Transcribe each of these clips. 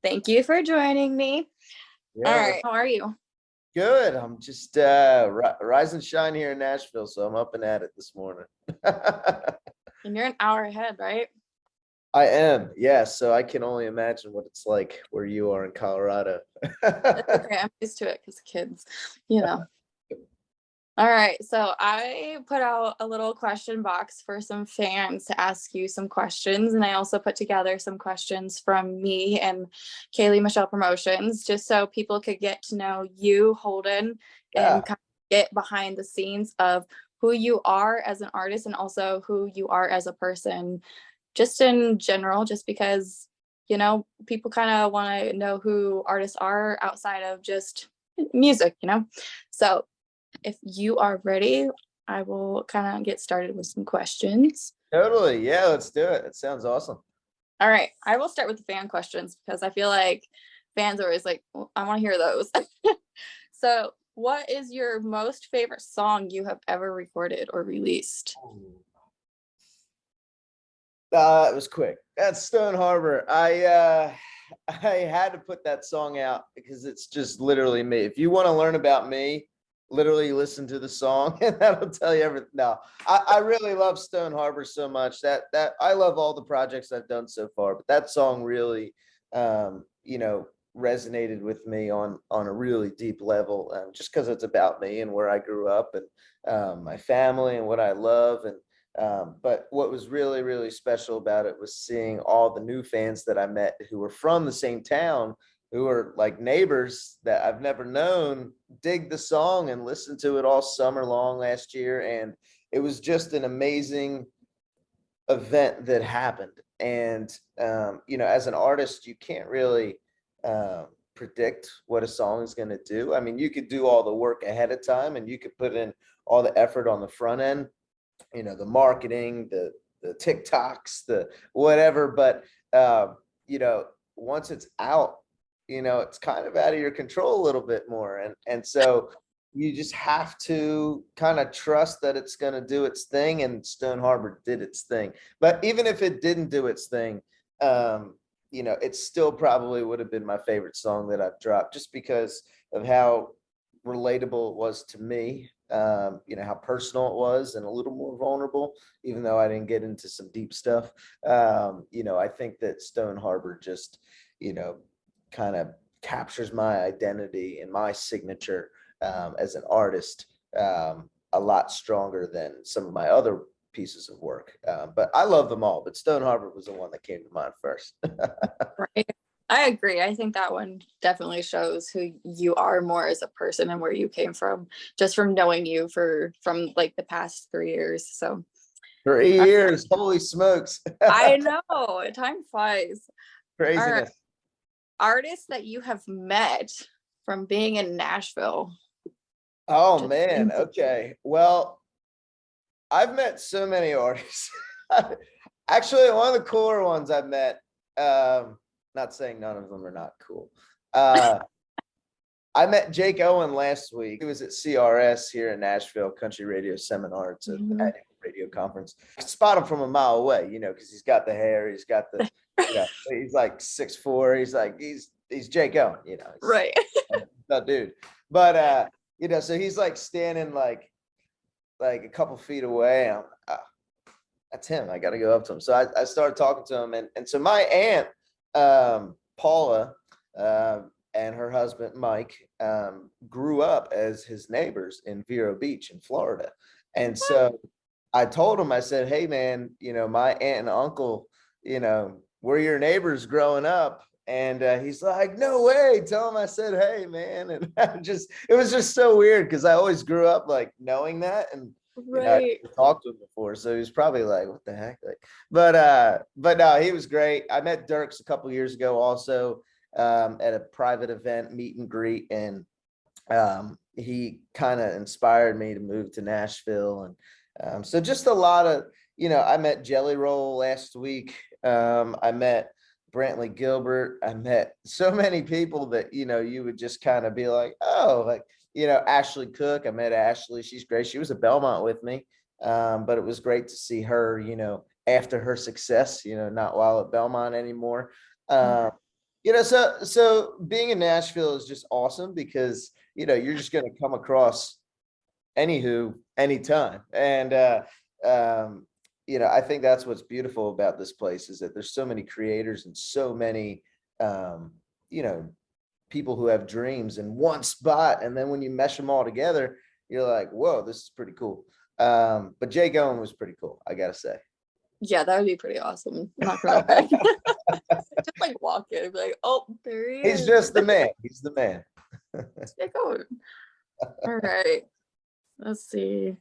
Thank you for joining me. Yeah, All right. How are you? good. I'm just rise and shine here in Nashville, so I'm up and at it this morning. And you're an hour ahead, right? I am, yes. So I can only imagine what it's like where you are in Colorado. That's okay. I'm used to it because kids. All right. So I put out a little question box for some fans to ask you some questions. And I also put together some questions from me and Kaylie Michelle Promotions, just so people could get to know you, Holdyn, Yeah. and kind of get behind the scenes of who you are as an artist and also who you are as a person, just in general, just because, people kind of want to know who artists are outside of just music. So if you are ready, I will kind of get started with some questions. Totally. Yeah, let's do it. It sounds awesome. All right. I will start with the fan questions because I feel like fans are always like, well, I want to hear those. So, what is your most favorite song you have ever recorded or released? It was quick. That's Stone Harbor. I had to put that song out because it's just literally me. If you want to learn about me, literally listen to the song and that'll tell you everything. No, I really love Stone Harbor so much that I love all the projects I've done so far, but that song really resonated with me on a really deep level, just because it's about me and where I grew up and my family and what I love. And but what was really, really special about it was seeing all the new fans that I met who were from the same town, who were like neighbors that I've never known, dig the song and listen to it all summer long last year. And it was just an amazing event that happened. And, as an artist, you can't really predict what a song is going to do. I mean, you could do all the work ahead of time and you could put in all the effort on the front end, the marketing, the TikToks, the whatever. But once it's out, it's kind of out of your control a little bit more. And so you just have to kind of trust that it's going to do its thing. And Stone Harbor did its thing. But even if it didn't do its thing, it still probably would have been my favorite song that I've dropped, just because of how relatable it was to me, how personal it was and a little more vulnerable, even though I didn't get into some deep stuff. I think that Stone Harbor just, kind of captures my identity and my signature as an artist a lot stronger than some of my other pieces of work. But I love them all, but Stone Harbor was the one that came to mind first. Right. I agree. I think that one definitely shows who you are more as a person and where you came from, just from knowing you from like the past 3 years. So 3 years, holy smokes. I know time flies. All right. Craziness. Artists that you have met from being in Nashville. Oh man, okay. Well, I've met so many artists. Actually, one of the cooler ones I've met, not saying none of them are not cool. I met Jake Owen last week. He was at CRS here in Nashville, Country Radio Seminar. It's an annual radio conference. I spot him from a mile away, because he's got the hair, he's got the, he's like 6'4". He's like, he's Jake Owen, Right. That dude. But, so he's like standing like a couple feet away. I'm, that's him. I got to go up to him. So I started talking to him. And so my aunt, Paula, and her husband, Mike, grew up as his neighbors in Vero Beach in Florida. And so I told him, I said, hey, man, my aunt and uncle, were your neighbors growing up. And he's like, no way. Tell him I said, hey, man. And it was just so weird because I always grew up like knowing that. And I talked to him before. So he was probably like, what the heck? But no, he was great. I met Dirks a couple years ago also at a private event, meet and greet. And he kind of inspired me to move to Nashville. And so just a lot of, I met Jelly Roll last week. I met Brantley Gilbert. I met so many people that, you would just kind of be like, oh, like, Ashley Cook. I met Ashley. She's great. She was at Belmont with me. But it was great to see her, after her success, not while at Belmont anymore. So being in Nashville is just awesome because, you're just going to come across anywho anytime. And I think that's what's beautiful about this place is that there's so many creators and so many um you know people who have dreams in one spot, and then when you mesh them all together, you're like, whoa, this is pretty cool. But Jay Goen was pretty cool, I gotta say. Yeah, that would be pretty awesome. I'm not gonna lie. Just like walk in and be like, oh, there he He's is. just the man. He's the man. Jay Goen. All right. Let's see.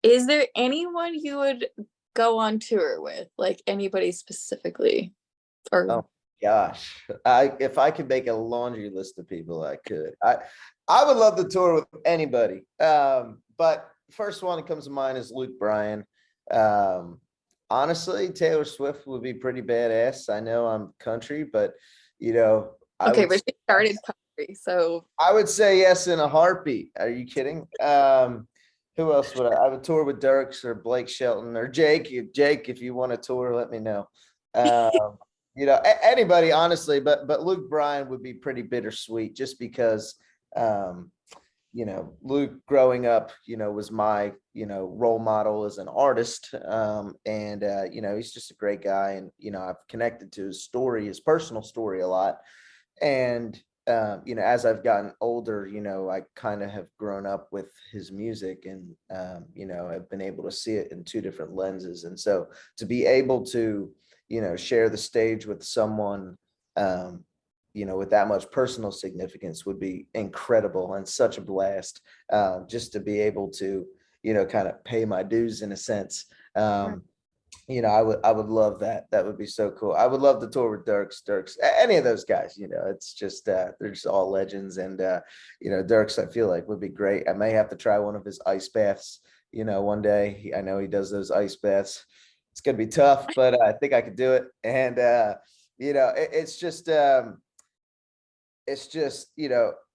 Is there anyone you would go on tour with? Like anybody specifically? Or Oh gosh. If I could make a laundry list of people, I could. I would love to tour with anybody. But first one that comes to mind is Luke Bryan. Um, Honestly, Taylor Swift would be pretty badass. I know I'm country, but okay, but she started country, so I would say yes in a heartbeat. Are you kidding? Who else would I would tour with? Dirks or Blake Shelton or Jake? Jake, if you want to tour, let me know. Um, Anybody, honestly, but Luke Bryan would be pretty bittersweet just because um, Luke growing up, was my, role model as an artist. And he's just a great guy. And, I've connected to his story, his personal story a lot. And as I've gotten older, I kind of have grown up with his music and I've been able to see it in two different lenses. And so to be able to, share the stage with someone with that much personal significance would be incredible and such a blast. Just to be able to, kind of pay my dues in a sense. I would love that. That would be so cool. I would love to tour with Dirks, any of those guys. It's just they're just all legends, and Dirks, I feel like would be great. I may have to try one of his ice baths, one day. I know he does those ice baths. It's gonna be tough, but I think I could do it. And it's just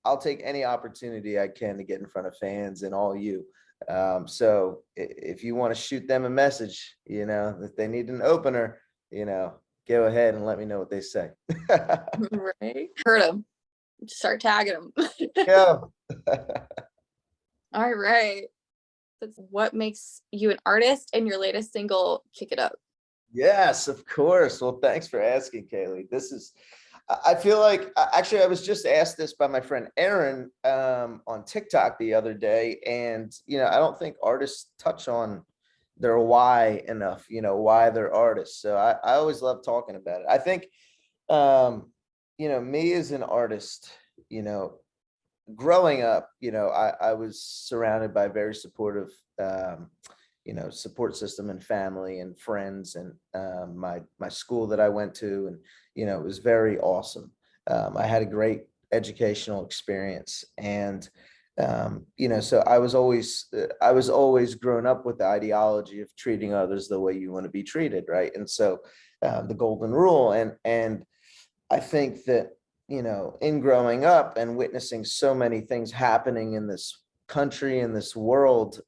I'll take any opportunity I can to get in front of fans and all you. So if you want to shoot them a message, that they need an opener, go ahead and let me know what they say. right, heard him. Start tagging him. Yeah. All right. That's what makes you an artist, and your latest single, Kick It Up. Yes, of course. Well, thanks for asking, Kaylie. I feel like, actually, I was just asked this by my friend Aaron on TikTok the other day. And, I don't think artists touch on their why enough, why they're artists. So I always love talking about it. I think, me as an artist, growing up, I was surrounded by very supportive, support system and family and friends, and my school that I went to, and it was very awesome. I had a great educational experience, and so I was always grown up with the ideology of treating others the way you want to be treated, right? And so the golden rule, and I think that in growing up and witnessing so many things happening in this country, in this world,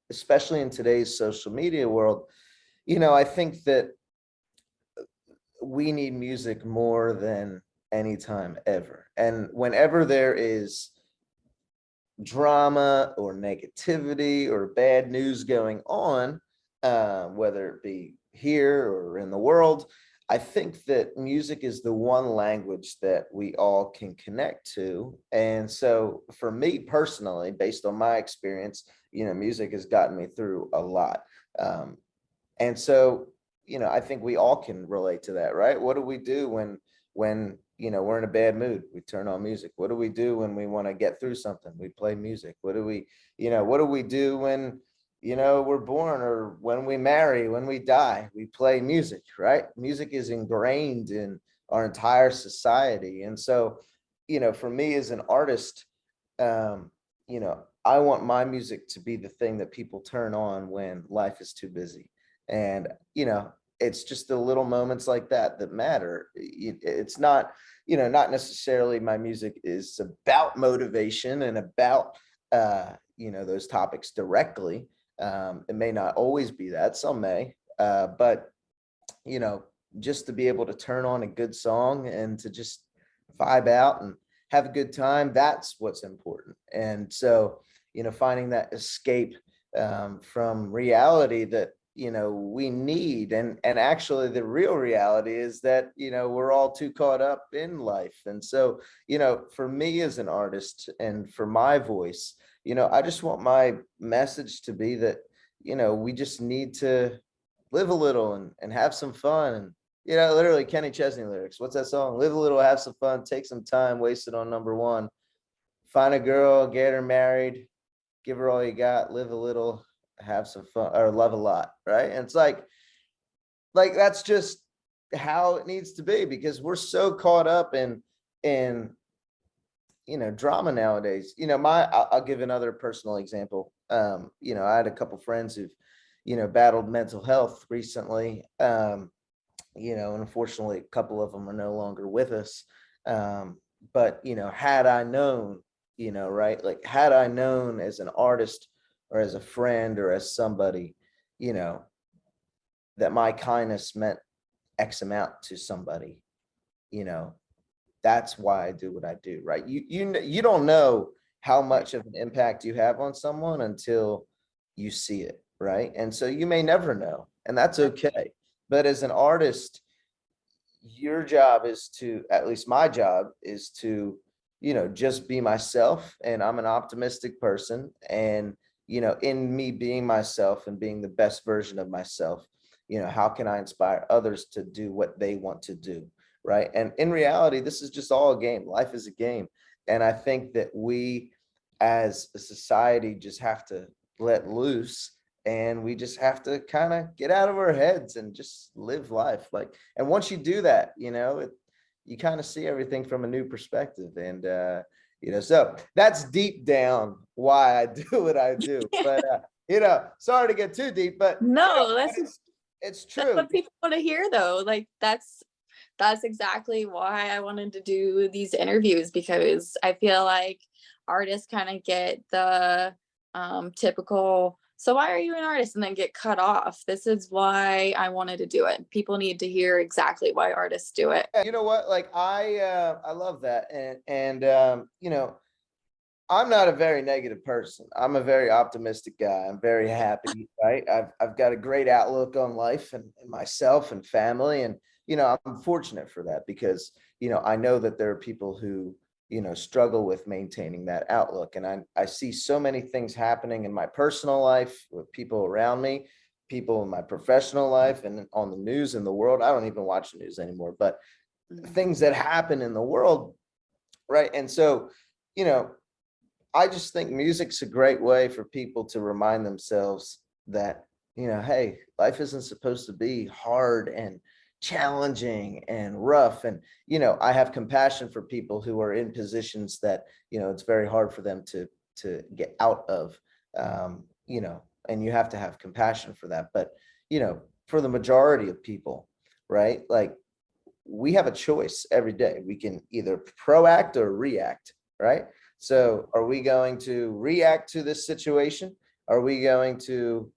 especially in today's social media world, I think that we need music more than any time ever. And whenever there is drama or negativity or bad news going on, whether it be here or in the world, I think that music is the one language that we all can connect to. And so for me personally, based on my experience, music has gotten me through a lot. And so, I think we all can relate to that, right? What do we do when we're in a bad mood? We turn on music. What do we do when we want to get through something? We play music. What do we do when we're born, or when we marry, when we die? We play music, right? Music is ingrained in our entire society. And so, for me as an artist, I want my music to be the thing that people turn on when life is too busy. And, it's just the little moments like that that matter. It's not, not necessarily my music is about motivation and about, those topics directly. It may not always be that, some may, but just to be able to turn on a good song and to just vibe out and have a good time, that's what's important. And so, finding that escape from reality that we need, and actually the real reality is that we're all too caught up in life. And so for me as an artist and for my voice, I just want my message to be that we just need to live a little and have some fun. And literally Kenny Chesney lyrics, what's that song? Live a little, have some fun, take some time, waste it on number one, find a girl, get her married, give her all you got, live a little, have some fun, or love a lot, right? And it's like that's just how it needs to be, because we're so caught up in drama nowadays. I'll give another personal example. I had a couple friends who've battled mental health recently. And unfortunately a couple of them are no longer with us. But had I known, right, like had I known as an artist or as a friend or as somebody, that my kindness meant X amount to somebody, that's why I do what I do, right? You don't know how much of an impact you have on someone until you see it, right? And so you may never know, and that's okay. But as an artist, your job is to, at least my job is to, just be myself. And I'm an optimistic person. And, in me being myself and being the best version of myself, how can I inspire others to do what they want to do? Right. And in reality, this is just all a game. Life is a game. And I think that we as a society just have to let loose, and we just have to kind of get out of our heads and just live life. Like, and once you do that, you kind of see everything from a new perspective. And so that's deep down why I do what I do. But sorry to get too deep, but No, it's that's true. what people want to hear though. Like that's exactly why I wanted to do these interviews, because I feel like artists kind of get the typical, so why are you an artist, and then get cut off. This is why I wanted to do it. People need to hear exactly why artists do it. Yeah, you know what? Like I love that. And I'm not a very negative person. I'm a very optimistic guy. I'm very happy, right? I've got a great outlook on life and myself and family. And, I'm fortunate for that, because, I know that there are people who, struggle with maintaining that outlook. And I see so many things happening in my personal life with people around me, people in my professional life, and on the news in the world. I don't even watch the news anymore, but things that happen in the world, right? And so, you know, I just think music's a great way for people to remind themselves that, hey, life isn't supposed to be hard and challenging and rough. And, I have compassion for people who are in positions that, it's very hard for them to get out of, and you have to have compassion for that. But, for the majority of people, right? Like, we have a choice every day. We can either proact or react, right? So are we going to react to this situation? Are we going to,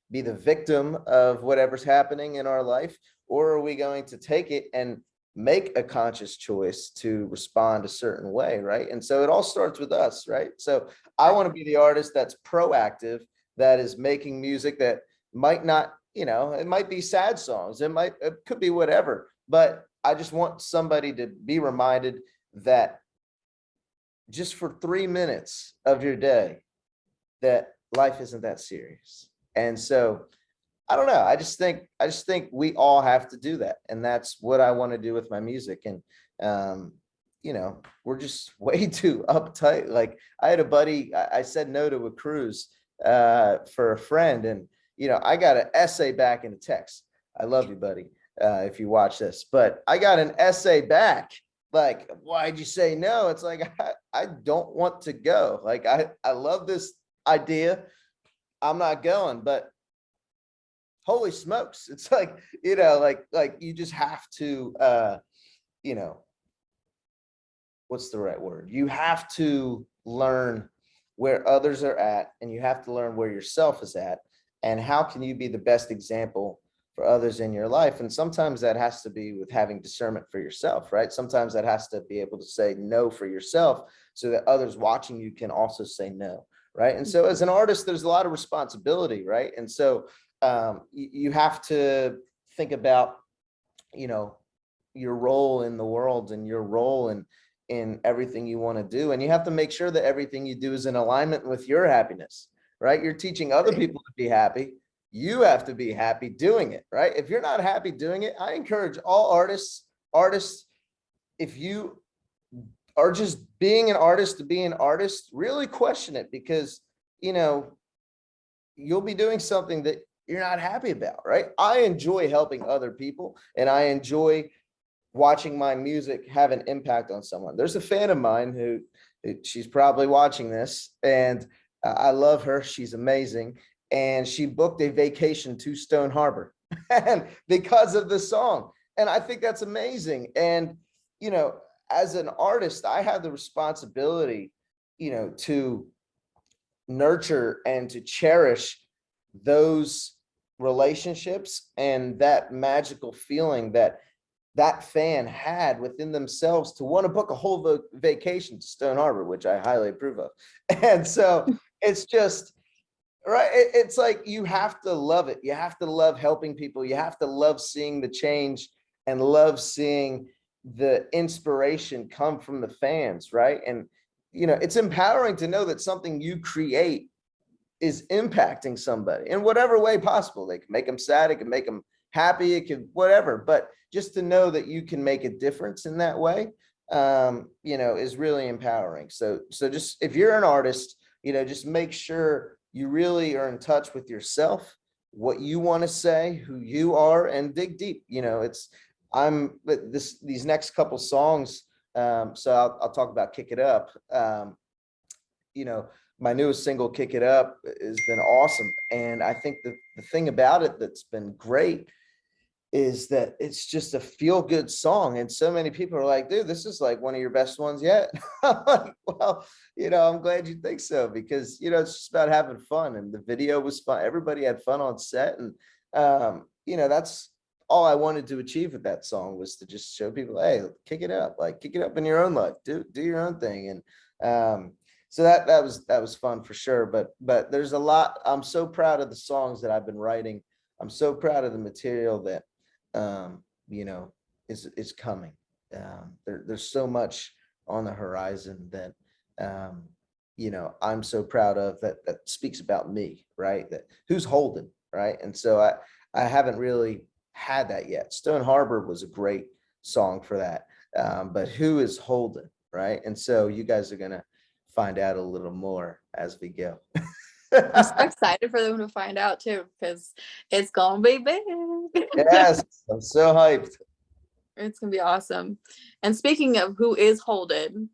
be the victim of whatever's happening in our life? Or are we going to take it and make a conscious choice to respond a certain way, right? And so it all starts with us, right? So I want to be the artist that's proactive, that is making music that might not, it might be sad songs, it could be whatever, but I just want somebody to be reminded that just for 3 minutes of your day, that life isn't that serious. And so I don't know. I just think we all have to do that. And that's what I want to do with my music. And we're just way too uptight. Like, I had a buddy, I said no to a cruise for a friend, and I got an essay back in a text. I love you, buddy, if you watch this, but I got an essay back. Like, why'd you say no? It's like, I don't want to go. Like, I love this idea. I'm not going, but holy smokes. It's like, like you just have to, what's the right word? You have to learn where others are at, and you have to learn where yourself is at. And how can you be the best example for others in your life. And sometimes that has to be with having discernment for yourself, right? Sometimes that has to be able to say no for yourself so that others watching you can also say no, right? And so as an artist, there's a lot of responsibility, right? And so you have to think about, you know, your role in the world and your role in everything you want to do. And you have to make sure that everything you do is in alignment with your happiness, right? You're teaching other people to be happy. You have to be happy doing it, right? If you're not happy doing it, I encourage all artists, if you are just being an artist to be an artist, really question it, because, you know, you'll be doing something that you're not happy about, right? I enjoy helping other people, and I enjoy watching my music have an impact on someone. There's a fan of mine who she's probably watching this, and I love her. She's amazing. And she booked a vacation to Stone Harbor and because of the song. And I think that's amazing. And, you know, as an artist, I have the responsibility, you know, to nurture and to cherish those relationships and that magical feeling that that fan had within themselves to want to book a whole vacation to Stone Harbor, which I highly approve of. And so it's just, right. It's like, you have to love it. You have to love helping people. You have to love seeing the change and love seeing the inspiration come from the fans. Right. And, you know, it's empowering to know that something you create is impacting somebody in whatever way possible. They can make them sad, it can make them happy, it can whatever, but just to know that you can make a difference in that way, you know, is really empowering. So just, if you're an artist, you know, just make sure you really are in touch with yourself, what you want to say, who you are, and dig deep. You know, these next couple songs, so I'll talk about Kick It Up. You know, my newest single, Kick It Up, has been awesome. And I think the thing about it that's been great is that it's just a feel good song. And so many people are like, dude, this is like one of your best ones yet. I'm like, well, you know, I'm glad you think so, because, you know, it's just about having fun. And the video was fun. Everybody had fun on set. And, you know, that's all I wanted to achieve with that song, was to just show people, hey, kick it up, like kick it up in your own life, do your own thing. And, so that was fun for sure. But there's a lot. I'm so proud of the songs that I've been writing. I'm so proud of the material that, you know, is coming. There's so much on the horizon that, you know, I'm so proud of, that speaks about me, right? That who's Holdyn, right? And so I haven't really had that yet. Stone Harbor was a great song for that. But who is Holdyn, right? And so you guys are gonna find out a little more as we go. I'm so excited for them to find out too, because it's gonna be big. Yes, I'm so hyped. It's gonna be awesome. And speaking of who is Holdyn,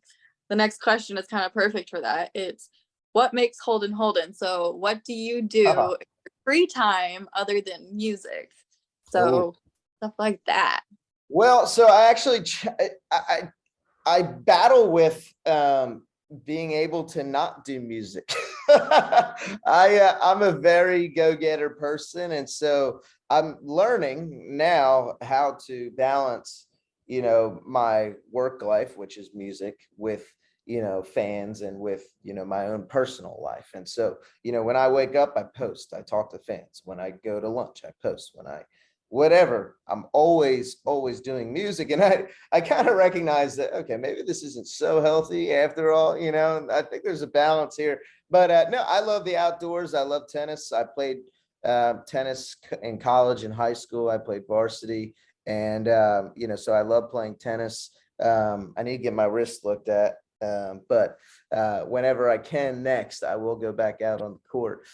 the next question is kind of perfect for that. It's, what makes Holdyn Holdyn? So what do you do in your free time other than music? So stuff like that. Well, so I actually I battle with being able to not do music. I'm a very go-getter person, and so I'm learning now how to balance, you know, my work life, which is music, with, you know, fans, and with, you know, my own personal life. And so, you know, when I wake up, I post, I talk to fans. When I go to lunch, I post. When I whatever, I'm always doing music. And I kind of recognize that, okay, maybe this isn't so healthy after all, you know. I think there's a balance here. But no, I love the outdoors. I love tennis. I played tennis in college and high school. I played varsity. And, you know, so I love playing tennis. I need to get my wrist looked at. But whenever I can next, I will go back out on the court.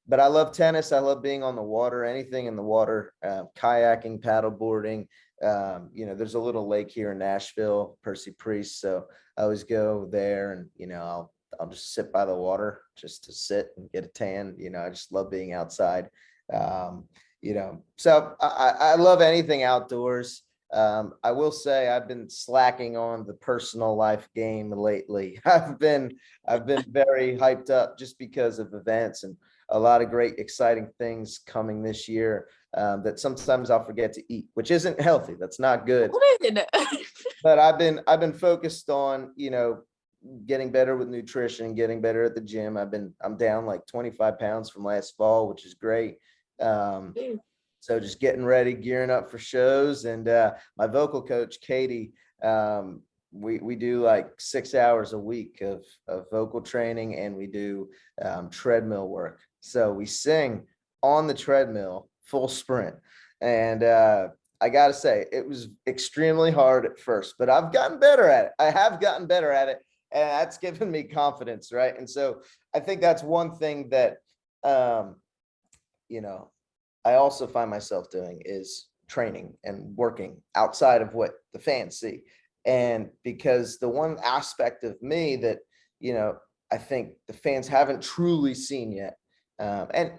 But I love tennis. I love being on the water, anything in the water, kayaking, paddle boarding. You know, there's a little lake here in Nashville, Percy Priest. So I always go there, and, you know, I'll just sit by the water just to sit and get a tan. You know, I just love being outside. You know, so I love anything outdoors. I will say I've been slacking on the personal life game lately. I've been very hyped up just because of events, and a lot of great, exciting things coming this year that sometimes I'll forget to eat, which isn't healthy. That's not good. But I've been focused on, getting better with nutrition, getting better at the gym. I'm down like 25 pounds from last fall, which is great. So just getting ready, gearing up for shows. And my vocal coach, Katie, we do like 6 hours a week of vocal training, and we do treadmill work. So we sing on the treadmill, full sprint. And I got to say, it was extremely hard at first, but I've gotten better at it. I have gotten better at it, and that's given me confidence, right? And so I think that's one thing that, I also find myself doing is training and working outside of what the fans see. And because the one aspect of me that, I think the fans haven't truly seen yet, and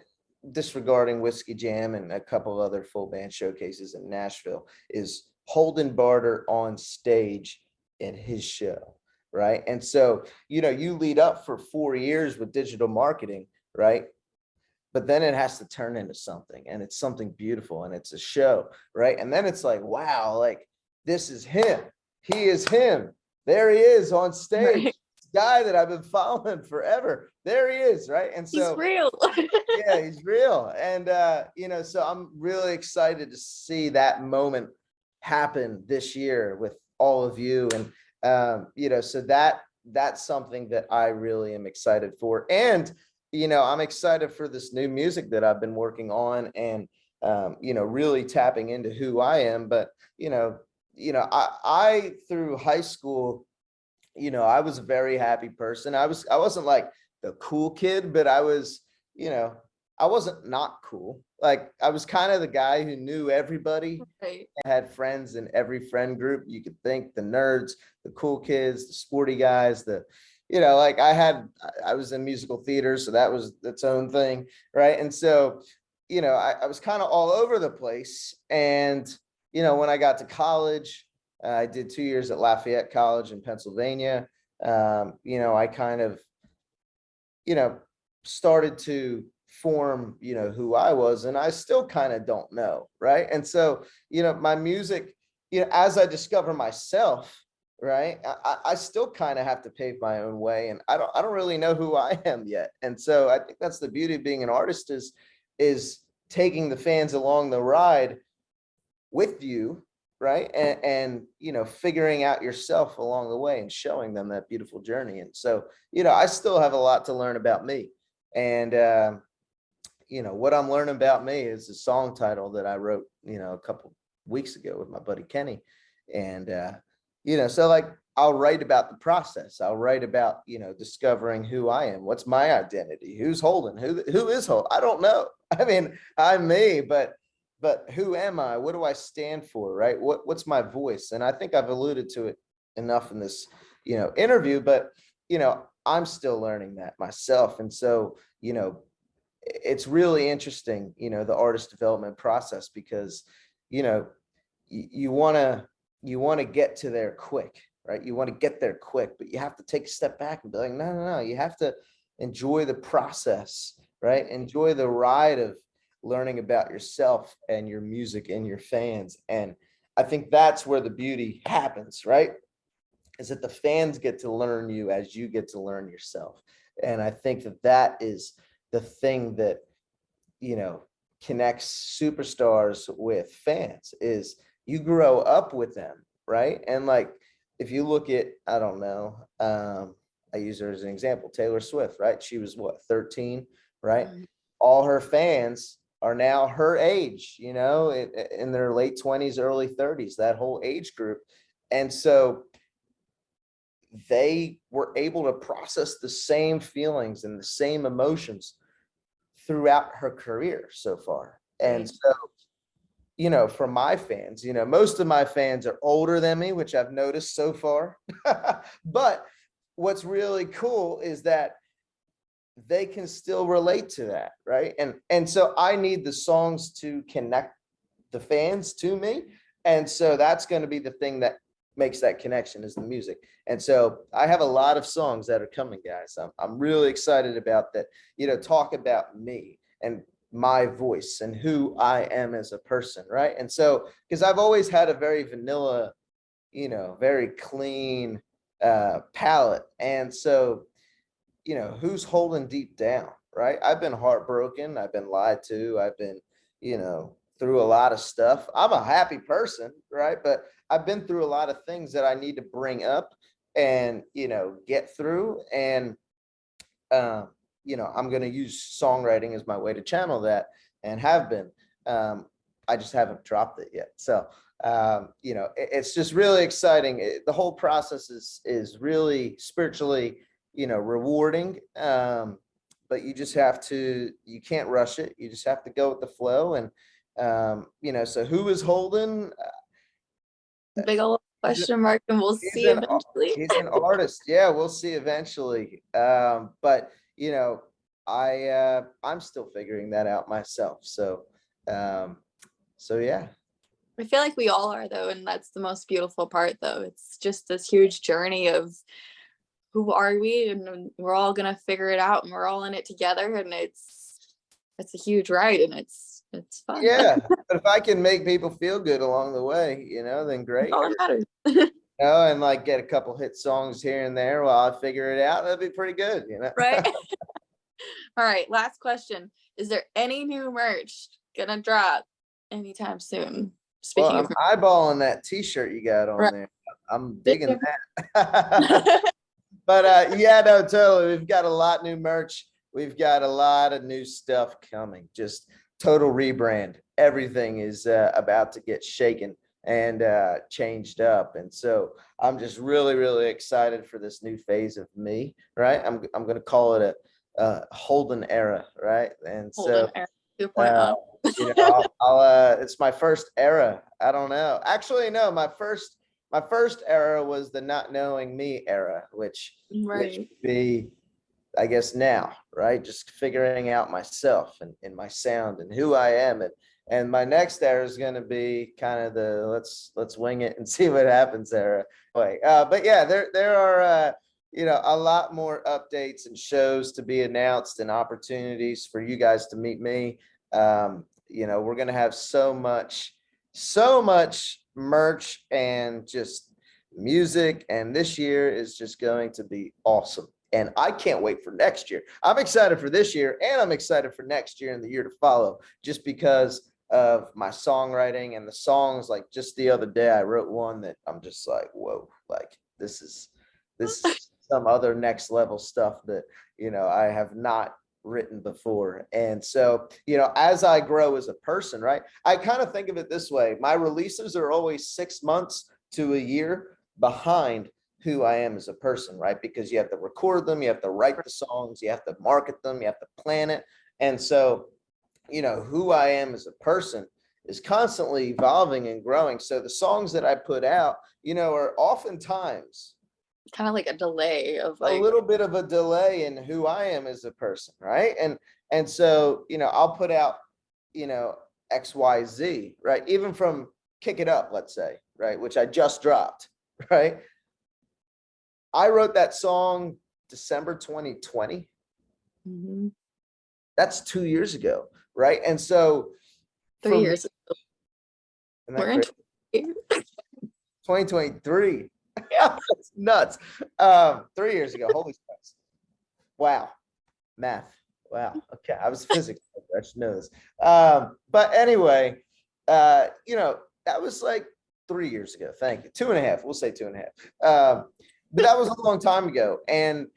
disregarding Whiskey Jam and a couple other full band showcases in Nashville, is Holdyn Barder on stage in his show, right? And so, you lead up for 4 years with digital marketing, right? But then it has to turn into something, and it's something beautiful, and it's a show, right? And then it's like, wow, like this is him. He is him. There he is on stage. Right. Guy that I've been following forever. There he is, right? And so He's real. yeah, he's real. And so I'm really excited to see that moment happen this year with all of you. And so that's something that I really am excited for. And I'm excited for this new music that I've been working on, and really tapping into who I am. But I through high school, I was a very happy person. I wasn't like the cool kid, but I was, I wasn't not cool. Like I was kind of the guy who knew everybody. Right. I had friends in every friend group you could think, the nerds, the cool kids, the sporty guys, like I was in musical theater, so that was its own thing, right? And so, I was kind of all over the place. And, when I got to college, I did 2 years at Lafayette College in Pennsylvania. I kind of, started to form, who I was, and I still kind of don't know, right? And so, my music, as I discover myself, right, I still kind of have to pave my own way, and I don't really know who I am yet. And so I think that's the beauty of being an artist, is taking the fans along the ride with you, right? And figuring out yourself along the way and showing them that beautiful journey. And so, I still have a lot to learn about me. And what I'm learning about me is a song title that I wrote, a couple weeks ago with my buddy Kenny. And so like I'll write about the process. I'll write about, discovering who I am. What's my identity? Who's Holdyn? Who is Holdyn? I don't know. I mean, I'm me, but who am I? What do I stand for? Right? What's my voice? And I think I've alluded to it enough in this, interview, but, I'm still learning that myself. And so, it's really interesting, the artist development process, because, you want to get to there quick, right? You want to get there quick, but you have to take a step back and be like, no, you have to enjoy the process, right? Enjoy the ride of learning about yourself and your music and your fans. And I think that's where the beauty happens, right? Is that the fans get to learn you as you get to learn yourself. And I think that is the thing that, connects superstars with fans, is you grow up with them, right? And like, if you look at, I don't know, I use her as an example, Taylor Swift, right? She was what, 13, right? All her fans are now her age, in their late 20s, early 30s, that whole age group. And so they were able to process the same feelings and the same emotions throughout her career so far. And so, for my fans, most of my fans are older than me, which I've noticed so far. But what's really cool is that they can still relate to that, right? And so I need the songs to connect the fans to me. And so that's going to be the thing that makes that connection is the music. And so I have a lot of songs that are coming, guys. I'm really excited about that, talk about me and my voice and who I am as a person, right? And so, because I've always had a very vanilla, very clean palette. And so, who's holding deep down, right? I've been heartbroken. I've been lied to. I've been, through a lot of stuff. I'm a happy person, right? But I've been through a lot of things that I need to bring up and, get through. And, I'm going to use songwriting as my way to channel that and have been. I just haven't dropped it yet. So, it's just really exciting. The whole process is really spiritually, rewarding. But you just have to, you can't rush it. You just have to go with the flow. And, so who is Holdyn? Big old question mark, and we'll see An, eventually. he's an artist. Yeah, we'll see eventually. But I'm still figuring that out myself. So, yeah. I feel like we all are though, and that's the most beautiful part though. It's just this huge journey of who are we, and we're all gonna figure it out, and we're all in it together, and it's a huge ride, and it's fun. Yeah, but if I can make people feel good along the way, then great. That's all that matters. And like get a couple hit songs here and there while I figure it out, that'd be pretty good, Right. All right, last question. Is there any new merch gonna drop anytime soon? Speaking I'm eyeballing that t-shirt you got on there. I'm digging that. But yeah, no, totally. We've got a lot new merch. We've got a lot of new stuff coming. Just total rebrand. Everything is about to get shaken and changed up. And so I'm just really, really excited for this new phase of me, right? I'm going to call it a Holdyn era, right? And so Holdyn era 2.0. it's my first era. I don't know. Actually, no, my first era was the not knowing me era, which would be, I guess, now, right? Just figuring out myself and my sound and who I am. And my next era is going to be kind of the let's wing it and see what happens era. But yeah, there are a lot more updates and shows to be announced and opportunities for you guys to meet me. We're going to have so much merch and just music, and this year is just going to be awesome. And I can't wait for next year. I'm excited for this year, and I'm excited for next year and the year to follow, just because of my songwriting and the songs. Like just the other day, I wrote one that I'm just like, whoa, like this is some other next level stuff that, I have not written before. And so, as I grow as a person, right, I kind of think of it this way. My releases are always 6 months to a year behind who I am as a person, right? Because you have to record them, you have to write the songs, you have to market them, you have to plan it. And so, who I am as a person is constantly evolving and growing. So the songs that I put out, are oftentimes kind of like a delay of a little bit of a delay in who I am as a person, right? And so, I'll put out, XYZ, right? Even from Kick It Up, let's say, right, which I just dropped, right? I wrote that song December 2020. Mm-hmm. That's 2 years ago, right? And so 3 years ago. We're in 2023. Yeah, that's nuts. 3 years ago. Holy smokes. Wow. Math. Wow. Okay. I was physics. I should know this. But anyway, that was like 3 years ago. Thank you. 2.5. We'll say 2.5. But that was a long time ago. And,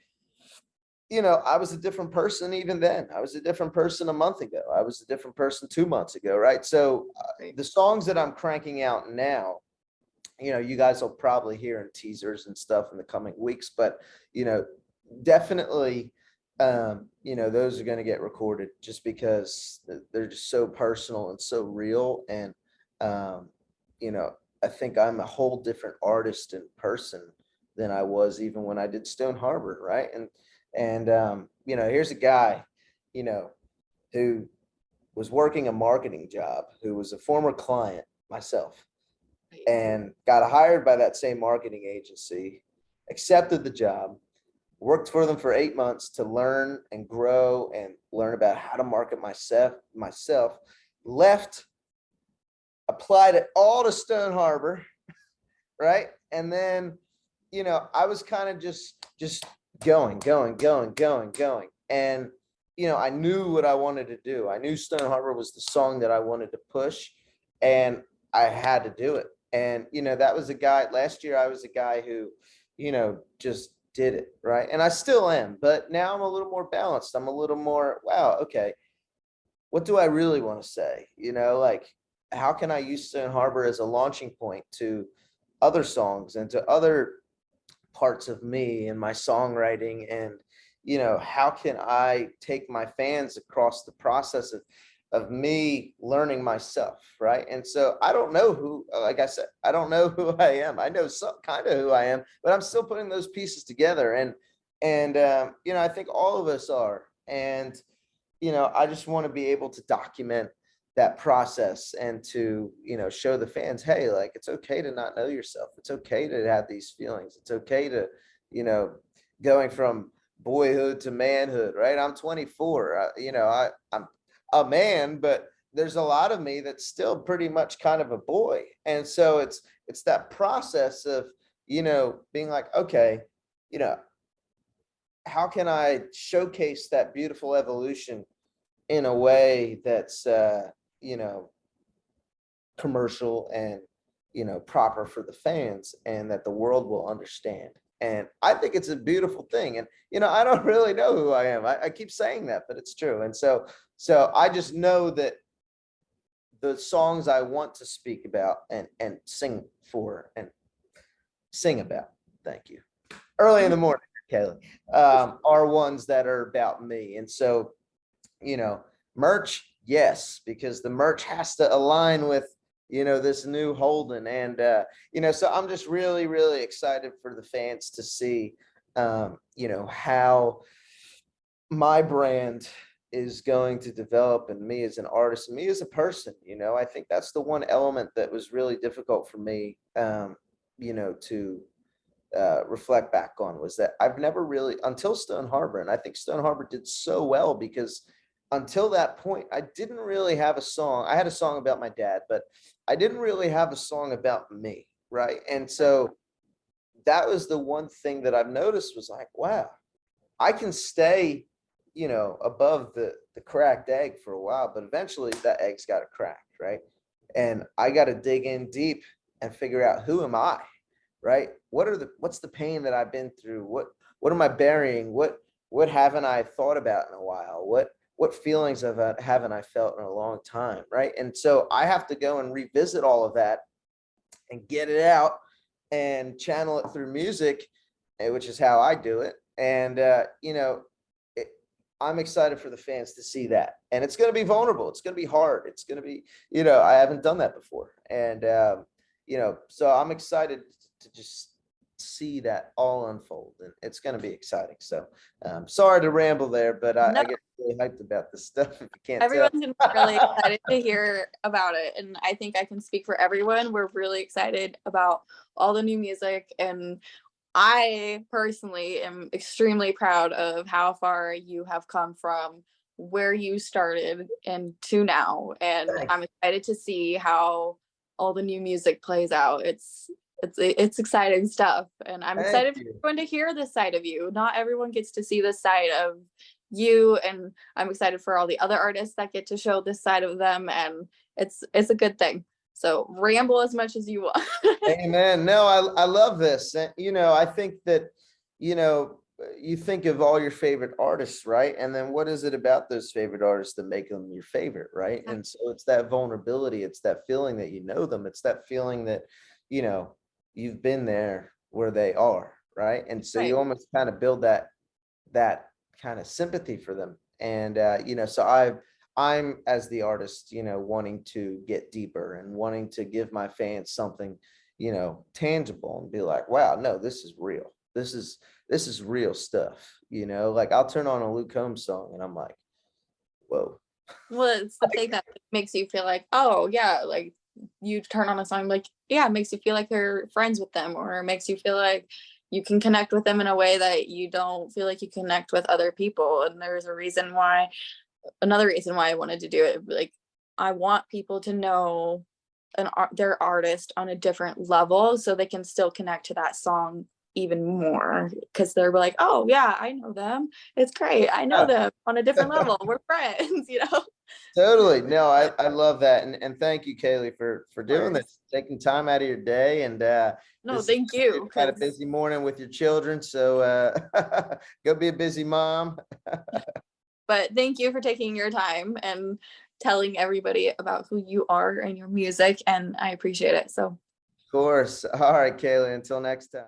I was a different person even then. I was a different person a month ago. I was a different person 2 months ago, right? So the songs that I'm cranking out now, you guys will probably hear in teasers and stuff in the coming weeks, but, definitely, those are going to get recorded just because they're just so personal and so real. And, I think I'm a whole different artist in person than I was even when I did Stone Harbor, right? And here's a guy, who was working a marketing job, who was a former client myself. and got hired by that same marketing agency, accepted the job, worked for them for 8 months to learn and grow and learn about how to market myself, left, applied it all to Stone Harbor, right? And then, I was kind of just going. And, I knew what I wanted to do. I knew Stone Harbor was the song that I wanted to push, and I had to do it. And, that was a guy, last year I was a guy who, just did it, right? And I still am, but now I'm a little more balanced. I'm a little more, wow, okay, what do I really want to say? Like, how can I use Stone Harbor as a launching point to other songs and to other parts of me and my songwriting? And, how can I take my fans across the process of me learning myself, right? And so I don't know who, like I said, I don't know who I am. I know some kind of who I am, but I'm still putting those pieces together. And I think all of us are. And, I just want to be able to document that process and to, show the fans, hey, like, it's okay to not know yourself. It's okay to have these feelings. It's okay to, going from boyhood to manhood, right? I'm 24. I'm a man, but there's a lot of me that's still pretty much kind of a boy. And so it's that process of, being like, okay, how can I showcase that beautiful evolution in a way that's, commercial and, proper for the fans, and that the world will understand. And I think it's a beautiful thing. And, I don't really know who I am. I keep saying that, but it's true. And so I just know that the songs I want to speak about and sing for and sing about, thank you, early in the morning, Kaylie, are ones that are about me. And so, merch, yes, because the merch has to align with, this new Holdyn. And, so I'm just really, really excited for the fans to see, how my brand is going to develop, and me as an artist and me as a person. I think that's the one element that was really difficult for me, to reflect back on, was that I've never really, until Stone Harbor, and I think Stone Harbor did so well because until that point, I didn't really have a song. I had a song about my dad, but I didn't really have a song about me, right? And so that was the one thing that I've noticed, was like, wow, I can stay, above the cracked egg for a while, but eventually that egg's got to crack, right? And I got to dig in deep and figure out, who am I, right? What's the pain that I've been through? What am I burying? What haven't I thought about in a while? What feelings haven't I felt in a long time, right? And so I have to go and revisit all of that and get it out and channel it through music, which is how I do it. And I'm excited for the fans to see that. And it's going to be vulnerable. It's going to be hard. It's going to be, I haven't done that before. And, so I'm excited to just see that all unfold, and it's going to be exciting. So sorry to ramble there, but No, I get really hyped about this stuff, if you can't tell. everyone's gonna be really excited to hear about it. And I think I can speak for everyone. We're really excited about all the new music. And I personally am extremely proud of how far you have come from where you started and to now. And Thanks. I'm excited to see how all the new music plays out. It's exciting stuff. And I'm Thank excited for you. everyone to hear this side of you. Not everyone gets to see this side of you. And I'm excited for all the other artists that get to show this side of them. And it's a good thing. So ramble as much as you want. Amen. No, I love this. And, I think that, you think of all your favorite artists, right? And then what is it about those favorite artists that make them your favorite, right? And so it's that vulnerability. It's that feeling that you know them. It's that feeling that, you've been there where they are, right? And so you Right. almost kind of build that kind of sympathy for them. And, so I'm, as the artist, wanting to get deeper and wanting to give my fans something, tangible, and be like, wow, no, this is real. This is real stuff. Like, I'll turn on a Luke Combs song and I'm like, whoa. Well, it's the thing that makes you feel like, oh yeah, like you turn on a song like, yeah, it makes you feel like you're friends with them, or it makes you feel like you can connect with them in a way that you don't feel like you connect with other people. And there's another reason why I wanted to do it. Like, I want people to know their artist on a different level so they can still connect to that song even more, because they're like, oh yeah, I know them, it's great, I know them on a different level, we're friends, you know. Totally. No, I love that. And thank you, Kaylee, for Of doing course. this, taking time out of your day. And No, this is, thank you've you, had a because busy morning with your children. So go be a busy mom. but thank you for taking your time and telling everybody about who you are and your music, and I appreciate it. So Of course. All right, Kaylee, until next time.